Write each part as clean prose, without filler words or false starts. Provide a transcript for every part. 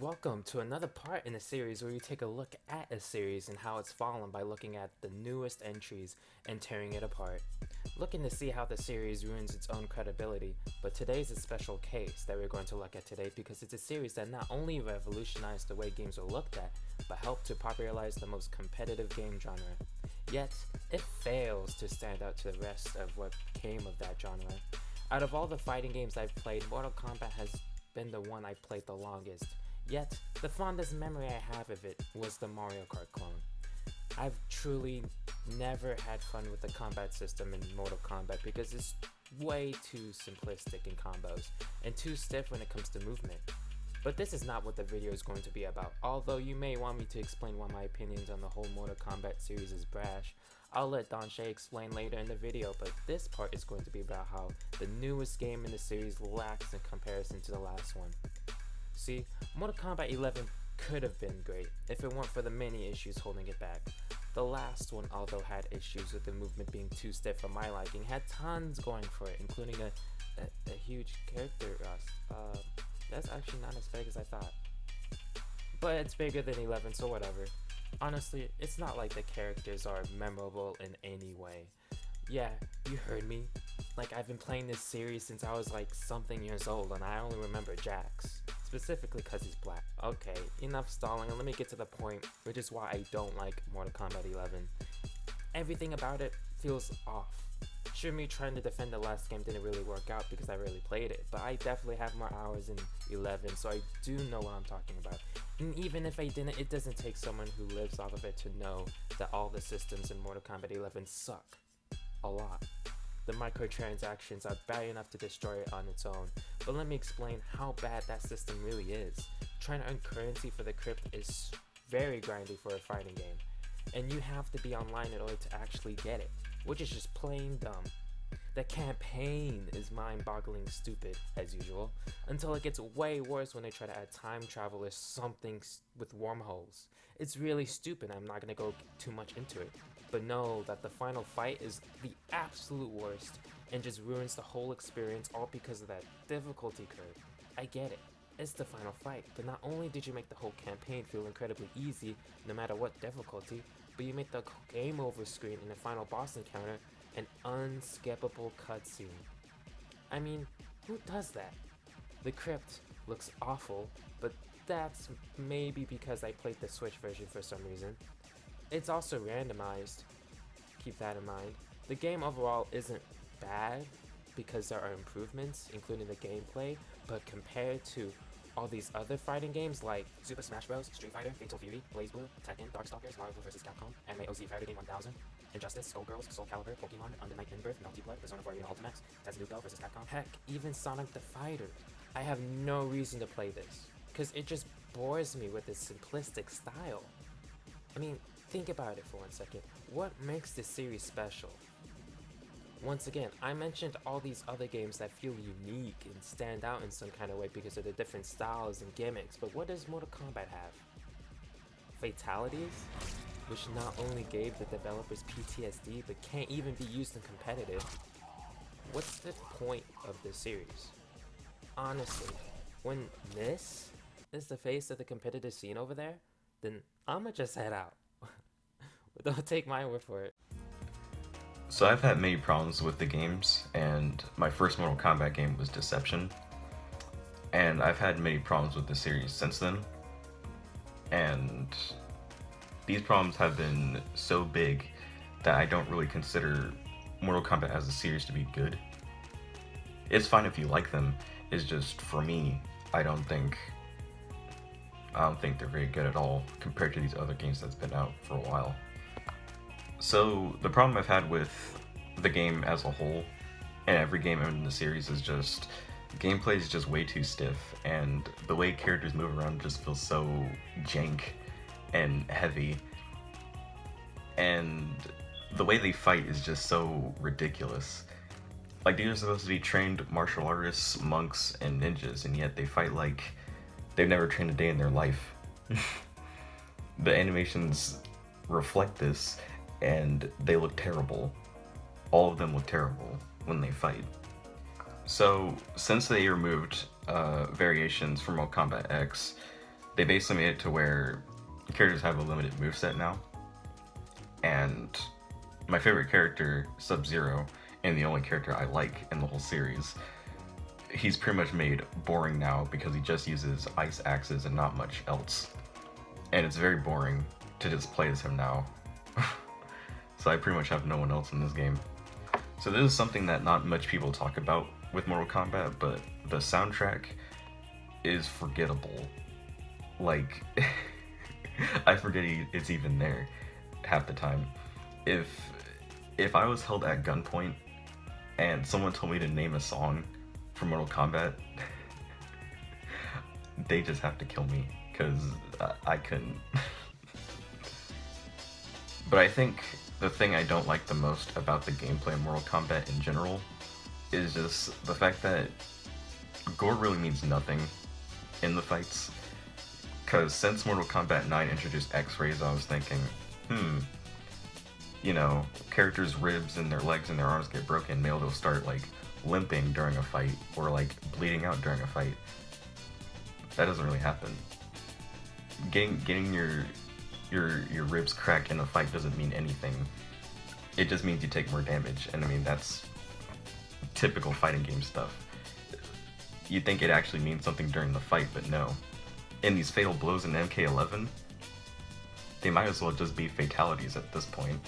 Welcome to another part in a series where we take a look at a series and how it's fallen by looking at the newest entries and tearing it apart. Looking to see how the series ruins its own credibility, but today's a special case that we're going to look at today because it's a series that not only revolutionized the way games are looked at, but helped to popularize the most competitive game genre. Yet, it fails to stand out to the rest of what came of that genre. Out of all the fighting games I've played, Mortal Kombat has been the one I've played the longest. Yet, the fondest memory I have of it was the Mario Kart clone. I've truly never had fun with the combat system in Mortal Kombat because it's way too simplistic in combos and too stiff when it comes to movement. But this is not what the video is going to be about. Although you may want me to explain why my opinions on the whole Mortal Kombat series is brash, I'll let Danshay explain later in the video, but this part is going to be about how the newest game in the series lacks in comparison to the last one. See, Mortal Kombat 11 could have been great if it weren't for the many issues holding it back. The last one, although had issues with the movement being too stiff for my liking, had tons going for it, including a huge character rust. That's actually not as big as I thought. But it's bigger than 11, so whatever. Honestly, it's not like the characters are memorable in any way. Yeah, you heard me. Like, I've been playing this series since I was like something years old and I only remember Jax. Specifically because he's black. Okay, enough stalling and let me get to the point, which is why I don't like Mortal Kombat 11. Everything about it feels off. Sure, me trying to defend the last game didn't really work out because I rarely played it, but I definitely have more hours in 11, so I do know what I'm talking about. And even if I didn't, it doesn't take someone who lives off of it to know that all the systems in Mortal Kombat 11 suck. A lot. The microtransactions are bad enough to destroy it on its own, but let me explain how bad that system really is. Trying to earn currency for the crypt is very grindy for a fighting game, and you have to be online in order to actually get it, which is just plain dumb. The campaign is mind-boggling stupid, as usual, until it gets way worse when they try to add time travel or something with wormholes. It's really stupid, I'm not gonna go too much into it, but know that the final fight is the absolute worst and just ruins the whole experience all because of that difficulty curve. I get it, it's the final fight, but not only did you make the whole campaign feel incredibly easy no matter what difficulty, but you make the game over screen in the final boss encounter an unskippable cutscene. I mean, who does that? The crypt looks awful, but that's maybe because I played the Switch version for some reason. It's also randomized, keep that in mind. The game overall isn't bad because there are improvements, including the gameplay, but compared to all these other fighting games like Super Smash Bros, Street Fighter, Fatal Fury, BlazBlue, Tekken, Darkstalkers, Marvel vs. Capcom, Anime OZ Fighter Game 1000, Injustice, Skullgirls, Soul Calibur, Pokemon, Under Night In-Birth, Melty Blood, Persona 4 Arena Ultimax, Tetsudo vs. Capcom, heck, even Sonic the Fighter. I have no reason to play this, because it just bores me with its simplistic style. I mean, think about it for 1 second. What makes this series special? Once again, I mentioned all these other games that feel unique and stand out in some kind of way because of the different styles and gimmicks, but what does Mortal Kombat have? Fatalities? Which not only gave the developers PTSD, but can't even be used in competitive. What's the point of this series? Honestly, when this is the face of the competitive scene over there, then I'ma just head out. But don't take my word for it. So I've had many problems with the games, and my first Mortal Kombat game was Deception, and I've had many problems with the series since then, and these problems have been so big that I don't really consider Mortal Kombat as a series to be good. It's fine if you like them, it's just, for me, I don't think they're very good at all compared to these other games that's been out for a while. So the problem I've had with the game as a whole, and every game in the series, is just gameplay is just way too stiff, and the way characters move around just feels so jank and heavy, and the way they fight is just so ridiculous. Like, these are supposed to be trained martial artists, monks, and ninjas, and yet they fight like they've never trained a day in their life. The animations reflect this, and they look terrible. All of them look terrible when they fight. So, since they removed variations from Mortal Kombat X, they basically made it to where characters have a limited moveset now. And my favorite character, Sub-Zero, and the only character I like in the whole series, he's pretty much made boring now because he just uses ice axes and not much else. And it's very boring to just play as him now. So I pretty much have no one else in this game. So this is something that not much people talk about with Mortal Kombat, but the soundtrack is forgettable. Like, I forget it's even there half the time. If I was held at gunpoint and someone told me to name a song for Mortal Kombat, they just have to kill me, because I couldn't. But I think the thing I don't like the most about the gameplay of Mortal Kombat in general is just the fact that gore really means nothing in the fights. Because since Mortal Kombat 9 introduced X-rays, I was thinking, you know, characters' ribs and their legs and their arms get broken, maybe they'll start, like, limping during a fight, or, like, bleeding out during a fight. That doesn't really happen. Getting your ribs cracked in a fight doesn't mean anything. It just means you take more damage, and I mean, that's typical fighting game stuff. You'd think it actually means something during the fight, but no. In these fatal blows in MK11, they might as well just be fatalities at this point.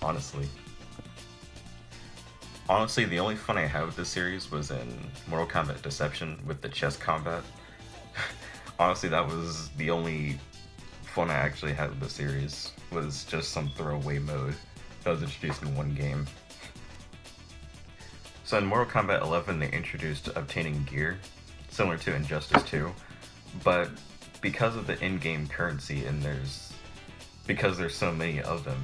Honestly, the only fun I had with this series was in Mortal Kombat Deception with the chess combat. Honestly, that was the only fun I actually had with the series, was just some throwaway mode that was introduced in one game. So in Mortal Kombat 11, they introduced obtaining gear, similar to Injustice 2, but because of the in-game currency and because there's so many of them,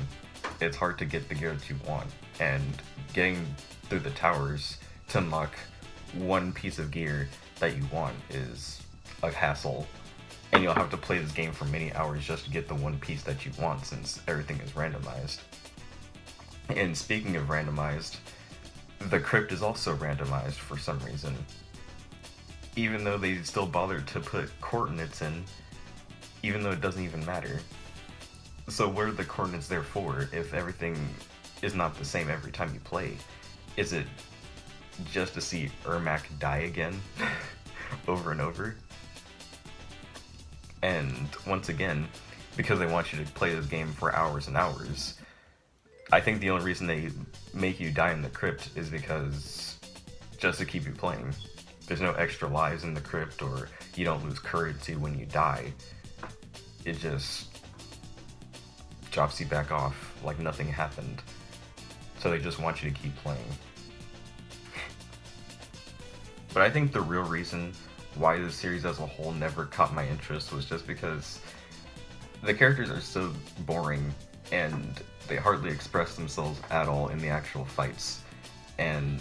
it's hard to get the gear that you want, and getting through the towers to unlock one piece of gear that you want is a hassle, and you'll have to play this game for many hours just to get the one piece that you want, since everything is randomized. And speaking of randomized, the crypt is also randomized for some reason. Even though they still bothered to put coordinates in, even though it doesn't even matter. So what are the coordinates there for if everything is not the same every time you play? Is it just to see Ermac die again over and over? And once again, because they want you to play this game for hours and hours, I think the only reason they make you die in the crypt is because just to keep you playing. There's no extra lives in the crypt, or you don't lose currency when you die. It just drops you back off like nothing happened. So they just want you to keep playing. But I think the real reason why the series as a whole never caught my interest was just because the characters are so boring and they hardly express themselves at all in the actual fights. And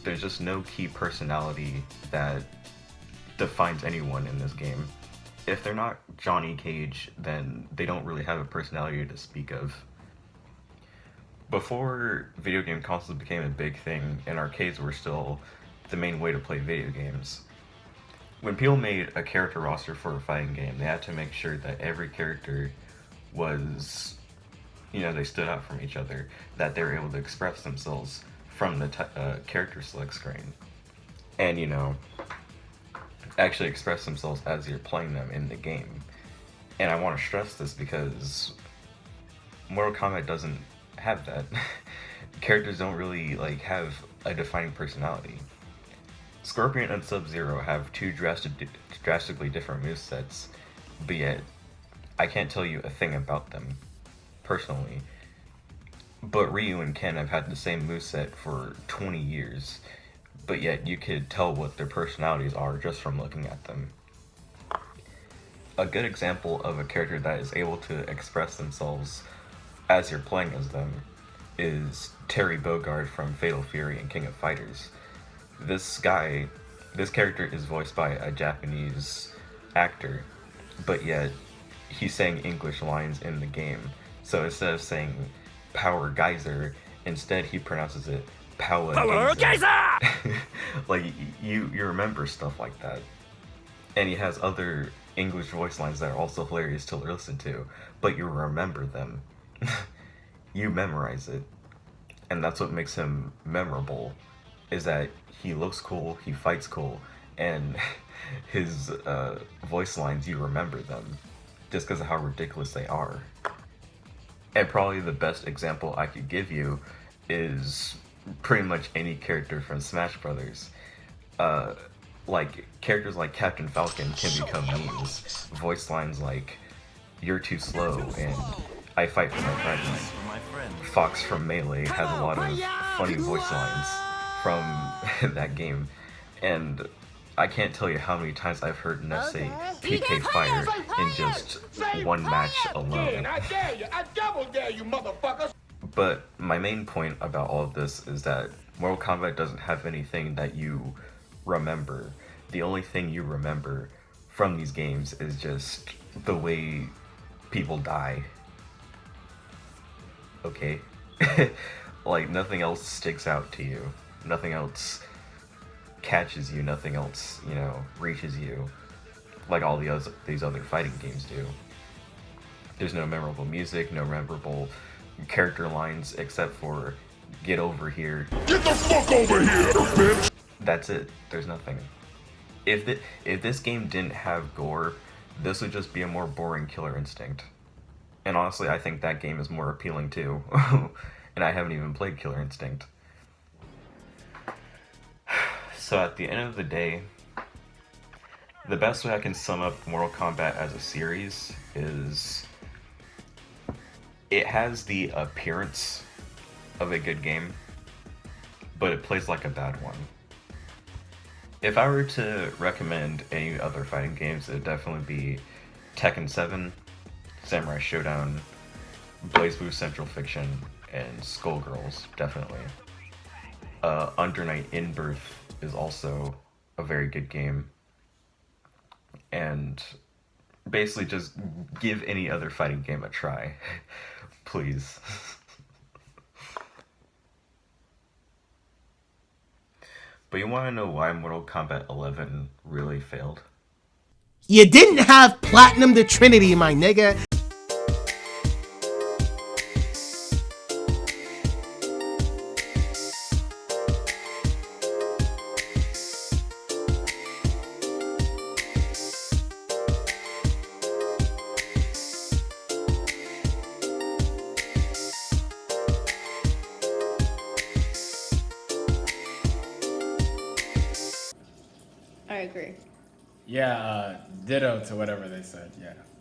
there's just no key personality that defines anyone in this game. If they're not Johnny Cage, then they don't really have a personality to speak of. Before video game consoles became a big thing, and arcades were still the main way to play video games, when people made a character roster for a fighting game, they had to make sure that every character was, you know, they stood out from each other, that they were able to express themselves from the character select screen, and, you know, actually express themselves as you're playing them in the game. And I want to stress this because Mortal Kombat doesn't have that. Characters don't really, like, have a defining personality. Scorpion and Sub-Zero have two drastically different movesets, but yet I can't tell you a thing about them, personally. But Ryu and Ken have had the same moveset for 20 years, but yet you could tell what their personalities are just from looking at them. A good example of a character that is able to express themselves as you're playing as them is Terry Bogard from Fatal Fury and King of Fighters. This character is voiced by a Japanese actor, but yet he's saying English lines in the game. So instead of saying Power Geyser, instead he pronounces it Power Geyser! Like, you remember stuff like that. And he has other English voice lines that are also hilarious to listen to, but you remember them. You memorize it. And that's what makes him memorable, is that he looks cool, he fights cool, and his voice lines, you remember them just because of how ridiculous they are. And probably the best example I could give you is pretty much any character from Smash Brothers. Like, characters like Captain Falcon can become memes. Voice lines like, "You're too slow," and "I fight for my friends." Fox from Melee has a lot of funny voice lines from that game. And I can't tell you how many times I've heard Neff say PK Fire in just one match alone. I dare you, I double dare you, motherfuckers! But my main point about all of this is that Mortal Kombat doesn't have anything that you remember. The only thing you remember from these games is just the way people die. Okay? Like, nothing else sticks out to you. Nothing else catches you. Nothing else, you know, reaches you like all these other fighting games do. There's no memorable music, no memorable character lines, except for "Get over here." Get the fuck over here, bitch! That's it. There's nothing. If this game didn't have gore, this would just be a more boring Killer Instinct. And honestly, I think that game is more appealing too. And I haven't even played Killer Instinct. So at the end of the day, the best way I can sum up Mortal Kombat as a series is it has the appearance of a good game, but it plays like a bad one. If I were to recommend any other fighting games, it'd definitely be Tekken 7, Samurai Showdown, BlazBlue Central Fiction, and Skullgirls, definitely. Under Night In-Birth is also a very good game. And basically just give any other fighting game a try. Please. But you want to know why Mortal Kombat 11 really failed? You didn't have Platinum the Trinity, my nigga. I agree. Yeah, ditto to whatever they said, yeah.